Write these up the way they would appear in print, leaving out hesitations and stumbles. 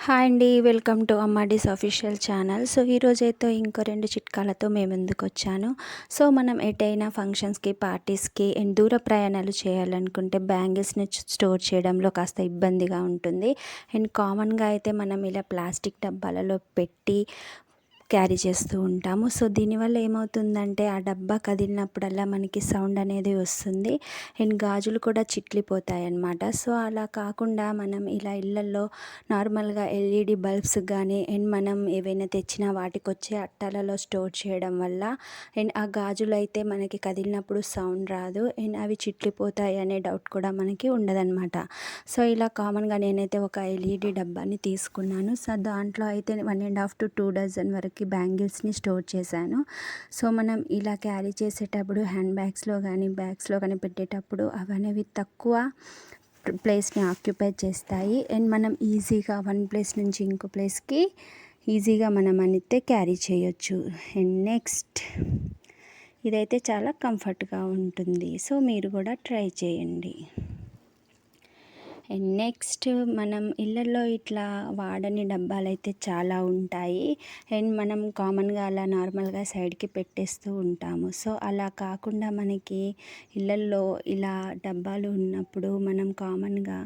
Hi అండి. Welcome to Ammadi's official channel. So ఈరోజైతే ఇంకో 2 చిట్కాలతో మేము ముందుకొచ్చాను. సో మనం ఎటైనా ఫంక్షన్స్‌కి, పార్టీస్‌కి అండ్ దూర ప్రయాణాలు చేయాలనుకుంటే బ్యాంగిల్స్‌ని స్టోర్ చేయడంలో కాస్త ఇబ్బందిగా ఉంటుంది. అండ్ కామన్‌గా అయితే మనం ఇలా ప్లాస్టిక్ డబ్బాలలో పెట్టి క్యారీ చేస్తూ ఉంటాము. సో దీనివల్ల ఏమవుతుందంటే ఆ డబ్బా కదిలినప్పుడల్లా మనకి సౌండ్ అనేది వస్తుంది. అండ్ గాజులు కూడా చిట్లిపోతాయి అన్నమాట. సో అలా కాకుండా మనం ఇలా ఇళ్ళల్లో నార్మల్గా ఎల్ఈడి బల్బ్స్ కానీ అండ్ మనం ఏవైనా తెచ్చిన వాటికొచ్చే అట్టాలలో స్టోర్ చేయడం వల్ల అండ్ ఆ గాజులు అయితే మనకి కదిలినప్పుడు సౌండ్ రాదు అండ్ అవి చిట్లిపోతాయి అనే డౌట్ కూడా మనకి ఉండదన్నమాట. సో ఇలా కామన్గా నేనైతే ఒక ఎల్ఈడి డబ్బాని తీసుకున్నాను. సో దాంట్లో అయితే 1.5 to 2 డజన్ వరకు బ్యాంగిల్స్ని స్టోర్ చేశాను. సో మనం ఇలా క్యారీ చేసేటప్పుడు హ్యాండ్ బ్యాగ్స్లో కానీ బ్యాగ్స్లో కానీ పెట్టేటప్పుడు అవనేవి తక్కువ ప్లేస్ని ఆక్యుపై చేస్తాయి అండ్ మనం ఈజీగా వన్ ప్లేస్ నుంచి ఇంకో ప్లేస్కి ఈజీగా మనం అయితే క్యారీ చేయొచ్చు. అండ్ నెక్స్ట్ ఇదైతే చాలా కంఫర్ట్గా ఉంటుంది. సో మీరు కూడా ట్రై చేయండి. అండ్ నెక్స్ట్ మనం ఇళ్ళల్లో ఇట్లా వాడని డబ్బాలు అయితే చాలా ఉంటాయి అండ్ మనం కామన్గా అలా నార్మల్గా సైడ్కి పెట్టేస్తూ ఉంటాము. సో అలా కాకుండా మనకి ఇళ్ళల్లో ఇలా డబ్బాలు ఉన్నప్పుడు మనం కామన్గా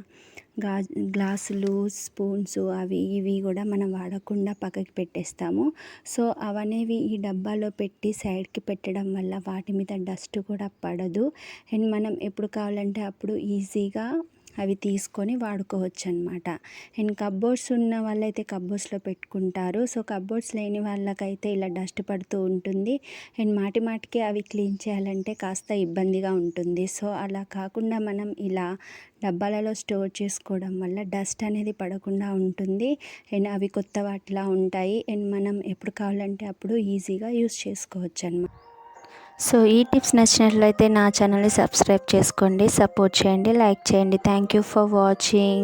గ్లాసులు, స్పూన్స్ అవి ఇవి కూడా మనం వాడకుండా పక్కకి పెట్టేస్తాము. సో అవనేవి ఈ డబ్బాలో పెట్టి సైడ్కి పెట్టడం వల్ల వాటి మీద డస్ట్ కూడా పడదు అండ్ మనం ఎప్పుడు కావాలంటే అప్పుడు ఈజీగా అవి తీసుకొని వాడుకోవచ్చు అన్నమాట. అండ్ కప్బోర్డ్స్ ఉన్న వాళ్ళైతే కప్బోర్డ్స్లో పెట్టుకుంటారు. సో కప్బోర్డ్స్ లేని వాళ్ళకైతే ఇలా డస్ట్ పడుతూ ఉంటుంది అండ్ మాటికి అవి క్లీన్ చేయాలంటే కాస్త ఇబ్బందిగా ఉంటుంది. సో అలా కాకుండా మనం ఇలా డబ్బాలలో స్టోర్ చేసుకోవడం వల్ల డస్ట్ అనేది పడకుండా ఉంటుంది అండ్ అవి కొత్త వాటిలా ఉంటాయి అండ్ మనం ఎప్పుడు కావాలంటే అప్పుడు ఈజీగా యూస్ చేసుకోవచ్చు అన్నమాట. సో ఈ టిప్స్ నచ్చినట్లయితే నా ఛానల్ని సబ్స్క్రైబ్ చేసుకోండి, సపోర్ట్ చేయండి, లైక్ చేయండి. Thank you for watching.